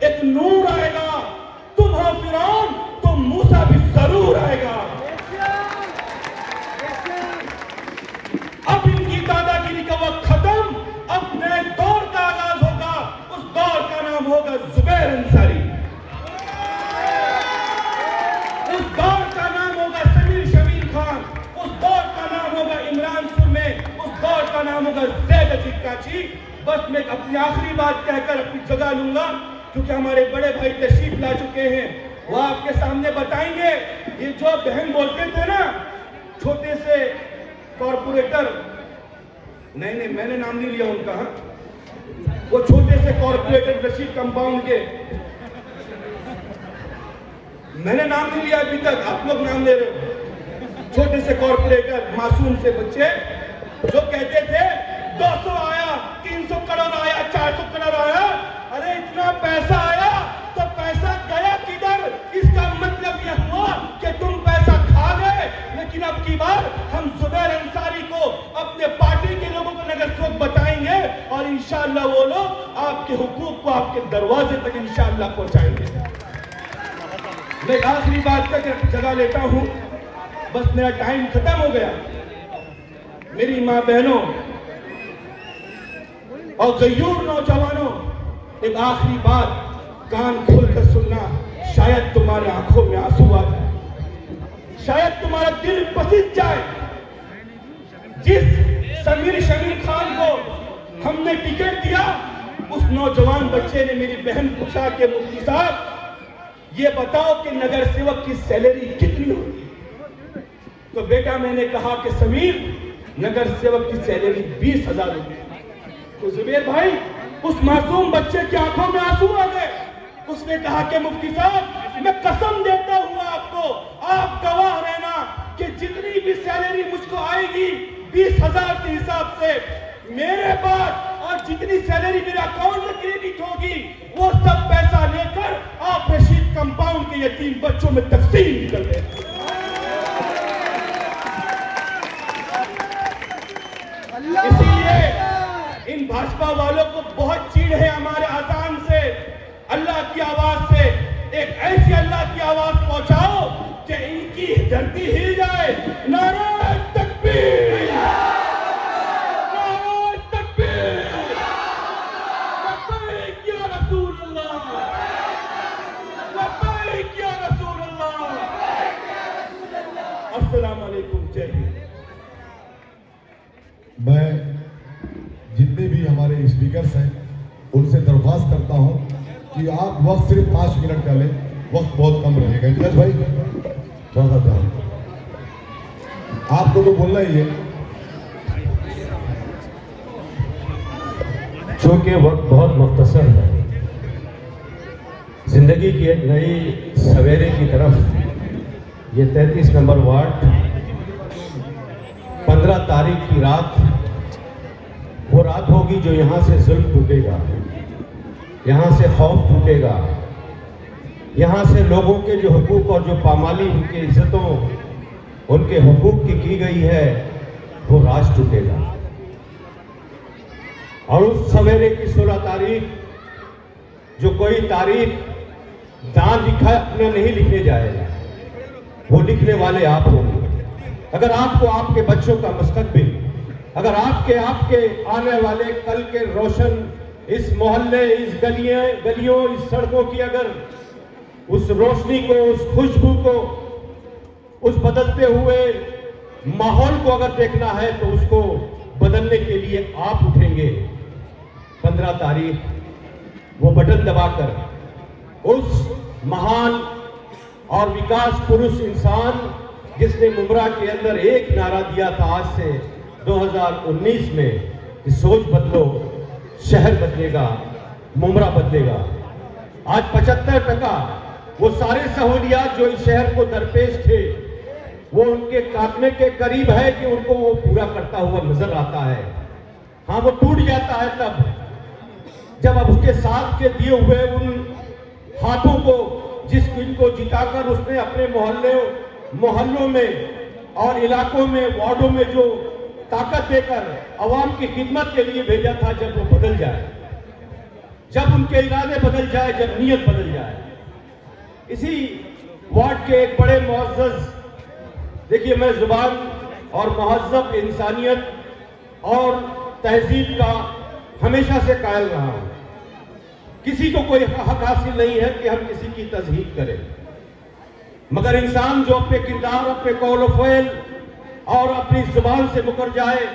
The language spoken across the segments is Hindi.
एक नूर आएगा। तुम हो फिरौन तो मूसा भी जरूर आएगा। अब इनकी दादागिरी का वक्त खत्म, अब नए दौर का आगाज होगा। उस दौर का नाम होगा जुबैर अंसारी, उस दौर का नाम होगा समीर शमीर खान, उस दौर का नाम होगा इमरान सुरमे, उस दौर का नाम होगा ज़ैद अजीज काची। बस मैं अपनी आखिरी बात कहकर अपनी जगह लूंगा, क्योंकि हमारे बड़े भाई तशरीफ ला चुके हैं। वो आपके सामने बताएंगे। ये जो बहन बोलते थे ना, छोटे से कॉर्पोरेटर, नहीं मैंने नाम नहीं लिया उनका, वो छोटे से कॉर्पोरेटर रशीद कंपाउंड के, मैंने नाम नहीं लिया अभी तक, आप लोग नाम ले रहे हो। छोटे से कॉर्पोरेटर, मासूम से बच्चे जो कहते थे 200 आया, 300 करोड़ आया, 400 करोड़ आया। अरे इतना पैसा आया तो पैसा गया किधर? इसका मतलब यह हुआ कि तुम पैसा खा गए। लेकिन अब की बार हम जुबैर अंसारी को, अपने पार्टी के लोगों को नगर सेवक बताएंगे और इंशाअल्लाह वो लोग आपके हुकूक को आपके दरवाजे तक इंशाअल्लाह पहुंचाएंगे। मैं आखिरी बात तक जगह लेता हूं, बस मेरा टाइम खत्म हो गया। मेरी मां बहनों और गयूर नौजवानों, एक आखिरी बात कान खोलकर सुनना। शायद तुम्हारे आंखों में आंसू आ जाए, शायद तुम्हारा दिल पसीज जाए। जिस समीर शमीर खान को हमने टिकट दिया, उस नौजवान बच्चे ने मेरी बहन पूछा कि मुफ्ती साहब ये बताओ कि नगर सेवक की सैलरी कितनी होगी? तो बेटा मैंने कहा कि समीर, नगर सेवक की सैलरी 20,000 रुपये। तो जुबैर भाई, उस मासूम बच्चे की आंखों में आंसू आ गए। उसने कहा कि मुफ्ती साहब मैं कसम देता हूं आपको, आप गवाह रहना कि जितनी भी सैलरी मुझको आएगी 20,000 के हिसाब से, मेरे बाद और जितनी सैलरी मेरे अकाउंट में क्रेडिट होगी, वो सब पैसा लेकर आप रशीद कंपाउंड के यतीम बच्चों में तकसीम कर दें। इसीलिए इन भाजपा वालों को बहुत चिढ़ है हमारे आजान से, अल्लाह की आवाज से। एक ऐसी अल्लाह की आवाज पहुंचाओ कि इनकी धरती हिल जाए। नारे तकबीर, नारे तकबीर, लब्बैक या रसूल अल्लाह, लब्बैक या रसूल अल्लाह। अस्सलाम वालेकुम, जय हिंद। मैं जितने भी हमारे स्पीकर्स हैं उनसे दरख्वास्त करता हूं कि आप वक्त सिर्फ 5 मिनट का लें, वक्त बहुत कम रहेगा। इम्तियाज भाई थोड़ा सा ध्यान, आपको तो बोलना ही है। चूंकि वक्त बहुत मुख्तसर है, जिंदगी की एक नई सवेरे की तरफ ये 33 नंबर वार्ड 15 तारीख की रात, वो रात होगी जो यहाँ से जुल्म टूटेगा, यहाँ से खौफ टूटेगा, यहाँ से लोगों के जो हुकूक और जो पामाली उनके इज्जतों, उनके हुकूक की गई है, वो राज टूटेगा। और उस सवेरे की 16 तारीख, जो कोई तारीख दान लिखा अपने नहीं लिखने जाएगा, वो लिखने वाले आप होंगे। अगर आपको आपके बच्चों का मुस्तकबिल, अगर आपके आने वाले कल के रोशन इस मोहल्ले, इस गलियों, इस सड़कों की अगर उस रोशनी को, उस खुशबू को, उस बदलते हुए माहौल को अगर देखना है, तो उसको बदलने के लिए आप उठेंगे। 15 तारीख वो बटन दबाकर उस महान और विकास पुरुष इंसान जिसने मुमरा के अंदर एक नारा दिया था आज से 2019 में कि सोच बदलो, शहर बदलेगा, मुमरा बदलेगा। आज 75% वो सारे सहूलियात जो इस शहर को दरपेश थे, वो उनके खात्मे के करीब है कि उनको वो पूरा करता हुआ नजर आता है। हाँ, वो टूट जाता है तब जब अब उसके साथ के दिए हुए उन हाथों को, जिनको जिताकर उसने अपने मोहल्लों में और इलाकों में, वार्डों में जो ताकत देकर अवाम की खिदमत के लिए भेजा था, जब वो बदल जाए। जब उनके इरादे बदल जाए, जब नीयत बदल जाए। इसी वार्ड के एक बड़े मुअज़्ज़ज़, देखिए मैं जुबान और महज़्ज़ब इंसानियत और तहजीब का हमेशा से कायल रहा हूं। किसी को कोई हक हासिल नहीं है कि हम किसी की तज़हीक करें, मगर इंसान जो अपने किरदार, अपने कौल व फ़ेल और अपनी जुबान से मुकर जाए,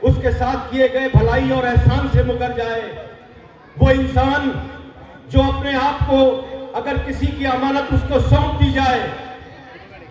उसके साथ किए गए भलाई और एहसान से मुकर जाए, वो इंसान जो अपने आप को अगर किसी की अमानत उसको सौंप दी जाए,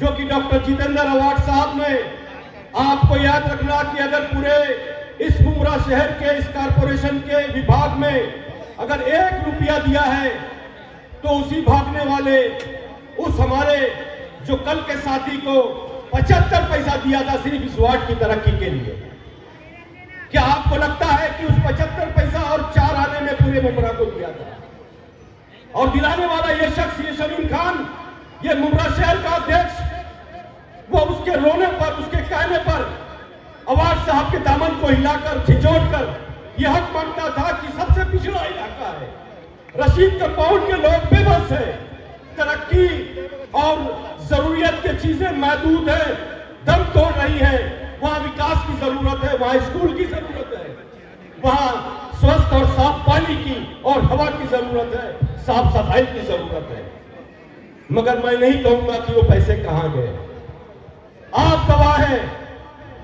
जो कि डॉक्टर जितेंद्र अवार्ड साहब ने, आपको याद रखना कि अगर पूरे इस मुमरा शहर के इस कारपोरेशन के विभाग में अगर 1 रुपया दिया है तो उसी भागने वाले उस हमारे जो कल के साथी को 75 पैसा दिया था सिर्फ इस वार्ड की तरक्की के लिए। क्या आपको लगता है कि उस 75 पैसा और 4 आने में पूरे मुमरा को दिया था? और दिलाने वाला ये शख्स, ये शमीम खान, ये मुमरा शहर का अध्यक्ष, वो उसके रोने पर, उसके कहने पर अवार्ड साहब के दामन को हिलाकर, झिझोड़कर यह हक मांगता था कि सबसे पिछड़ा इलाका है, रशीद कंपाउंड के लोग बेबस है, तरक्की और जरूरियत की चीजें महदूद है, दम तोड़ रही है, वहां विकास की जरूरत है, वहां स्कूल की जरूरत है, वहां स्वस्थ और साफ पानी की और हवा की जरूरत है, साफ सफाई की जरूरत है। मगर मैं नहीं कहूंगा कि वो पैसे कहां गए। आप गवाह हैं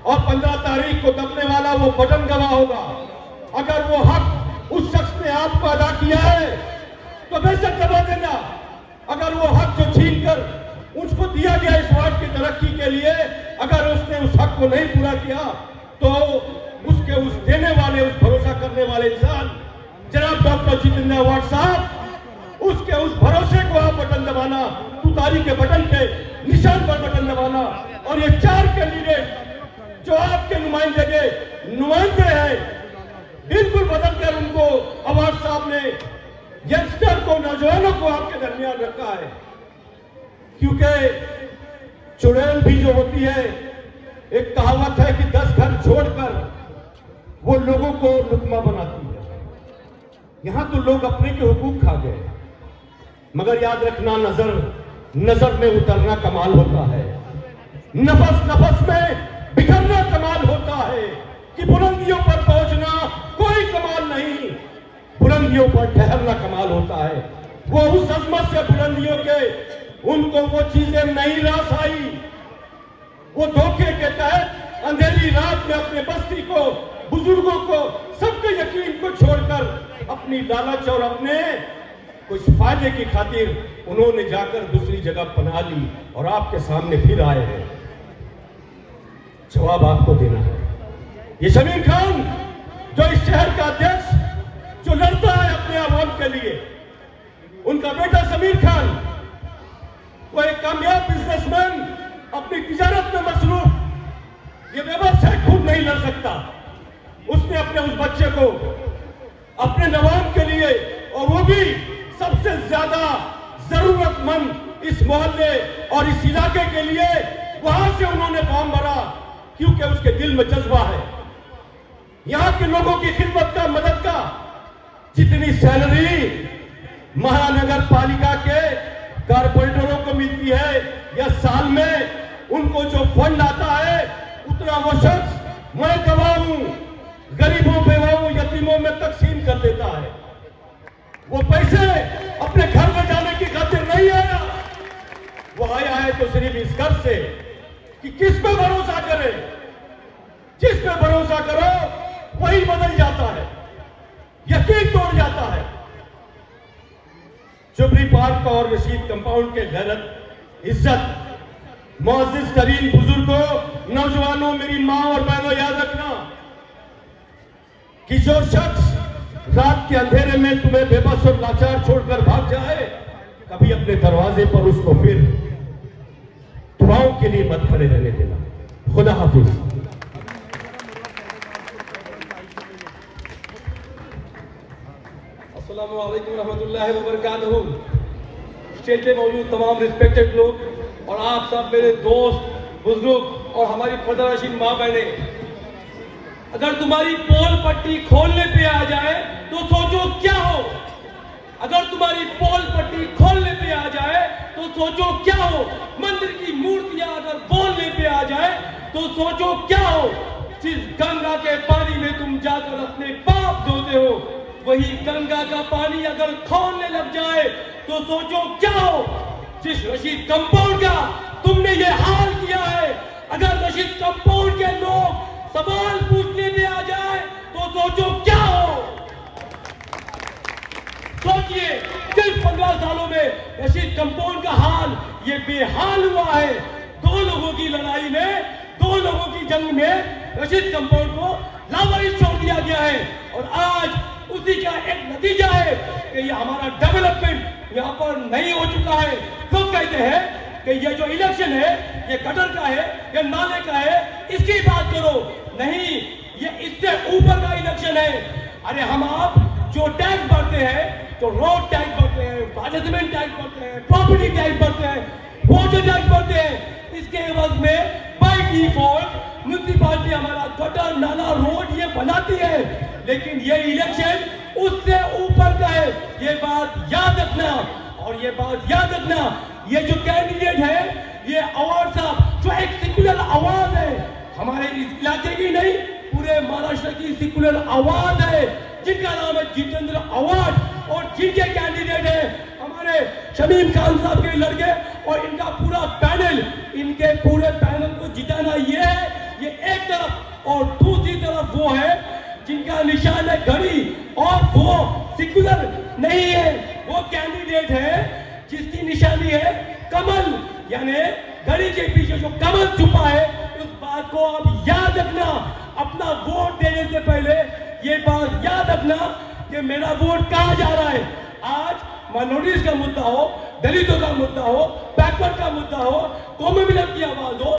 और 15 तारीख को दबने वाला वो बटन गवाह होगा। अगर वो हक उस शख्स ने आपको अदा किया है तो बेशक दबा देना। अगर वो हक जो छीन कर उसको दिया गया इस वार्ड की तरक्की के लिए, अगर उसने उस हक को नहीं पूरा किया तो उसके उस देने वाले, उस भरोसा करने वाले इंसान जनाब डॉक्टर जितेंद्र अवार्ड साहब, उसके उस भरोसे को आप बटन दबाना, तुतारी के बटन पे निशान पर बटन दबाना। और ये 4 कैंडिडेट जो आपके नुमाइंदे हैं, बिल्कुल बदल कर उनको अवार्ड साहब ने यंगस्टर को, नौजवानों को आपके दरमियान रखा है। क्योंकि चुड़ैल भी जो होती है, एक कहावत है कि 10 घर छोड़कर वो लोगों को लुकमा बनाती है। यहां तो लोग अपने के हुकूक खा गए। मगर याद रखना, नजर में उतरना कमाल होता है, नफस में बिखरना कमाल होता है, कि बुलंदियों पर पहुंचना कोई कमाल नहीं, बुलंदियों पर ठहरना कमाल होता है। वो उस अजमत से बुलंदियों के उनको वो चीजें नहीं रास आई। वो धोखे के तहत अंधेरी रात में अपने बस्ती को, बुजुर्गों को, सबके यकीन को छोड़कर अपनी लालच और अपने कुछ फायदे की खातिर उन्होंने जाकर दूसरी जगह पनाह ली और आपके सामने फिर आए हैं। जवाब आपको देना है। ये शमीम खान जो इस शहर का अध्यक्ष, जो लड़ता है अपने आवाम के लिए, उनका बेटा समीर खान, वो एक कामयाब बिजनेसमैन, अपनी तिजारत में मसरूफ, ये बेबस है, खुद नहीं लड़ सकता। उसने अपने उस बच्चे को अपने नवाब के लिए, और वो भी सबसे ज्यादा जरूरतमंद इस मोहल्ले और इस इलाके के लिए, वहां से उन्होंने फॉर्म भरा, क्योंकि उसके दिल में जज्बा है यहां के लोगों की खिदमत का, मदद का। जितनी सैलरी महानगर पालिका के कारपोरेटरों को मिलती है या साल में उनको जो फंड आता है, उतना वो शख्स, मैं गवाह हूं, गरीबों, बेवाओं, यतीमों में तकसीम कर देता है। वो पैसे अपने घर में जाने की खातिर नहीं आया, वो आया है तो सिर्फ इस घर से कि किस पे भरोसा करें। जिस पे भरोसा करो वही बदल जाता है, यकीन तोड़ जाता है। जुबली पार्क और रशीद कंपाउंड के गैरत, इज्जत, मुअज़्ज़िज़ तरीन बुजुर्गों, नौजवानों, मेरी मां और बहनों, याद रखना कि जो शख्स रात के अंधेरे में तुम्हें बेबस और लाचार छोड़कर भाग जाए, कभी अपने दरवाजे पर उसको फिर दुआओं के लिए मत खड़े रहने देना। खुदा हाफिज। अस्सलामु अलैकुम रहमतुल्लाहि व बरकातहू। स्टेज पे मौजूद तमाम रिस्पेक्टेड लोग और आप सब मेरे दोस्त, बुजुर्ग और हमारी पर्दानशीन माँ बहनें, अगर तुम्हारी पोल पट्टी खोलने पे आ जाए तो सोचो क्या हो। अगर तुम्हारी पोल पट्टी खोलने पे आ जाए तो सोचो क्या हो। मंदिर की मूर्तियां अगर बोलने पे आ जाए तो सोचो क्या हो। जिस गंगा के पानी में तुम जाकर अपने पाप धोते हो, वही गंगा का पानी अगर खोलने लग जाए तो सोचो क्या हो। जिस रशीद कंपाउंड का तुमने ये हाल किया है, अगर रशीद कंपाउंड के लोग सवाल पूछने पे आ जाए तो सोचो क्या हो। सोचिए, सिर्फ 15 सालों में रशीद कंपाउंड का हाल ये बेहाल हुआ है। 2 लोगों की लड़ाई में, 2 लोगों की जंग में रशीद कंपाउंड को लावारिस छोड़ दिया गया है। और आज उसी का एक नतीजा है कि ये हमारा डेवलपमेंट यहाँ पर नहीं हो चुका है। लोग कहते हैं कि ये जो इलेक्शन है ये गटर का है, ये नाले का है, इसकी बात करो। नहीं, ये इससे ऊपर का इलेक्शन है। अरे हम आप जो टैक्स भरते हैं, तो रोड टैक्स भरते हैं, मैनेजमेंट टैक्स भरते हैं, प्रॉपर्टी टैक्स भरते हैं, वाटर टैक्स भरते हैं, इसके एवज में बाय डिफॉल्ट म्युनिसिपैलिटी हमारा गटर नाला रोड ये बनाती है। लेकिन ये इलेक्शन उससे ऊपर का है, ये बात याद रखना। और ये बात याद रखना, ये जो कैंडिडेट है ये अवार्ड साहब जो एक सेक्युलर आवाज है, हमारे इस इलाके की नहीं पूरे महाराष्ट्र की सेक्युलर आवाज है, जिनका नाम है जितेंद्र अवार्ड। और जिनके कैंडिडेट है हमारे शमीम खान साहब के लड़के और इनका पूरा पैनल, इनके पूरे पैनल को जिताना ये है, ये एक तरफ। और दूसरी तरफ वो है जिनका निशान है घड़ी, और वो सेक्युलर नहीं है, वो कैंडिडेट है जिसकी निशानी है कमल, यानी घड़ी के पीछे जो कमल छुपा है। उस बात को आप याद रखना। अपना वोट देने से पहले ये बात याद रखना कि मेरा वोट कहां जा रहा है। आज माइनॉरिटीज का मुद्दा हो, दलितों का मुद्दा हो, बैकवर्ड का मुद्दा हो, कौमी मिलत की आवाज हो,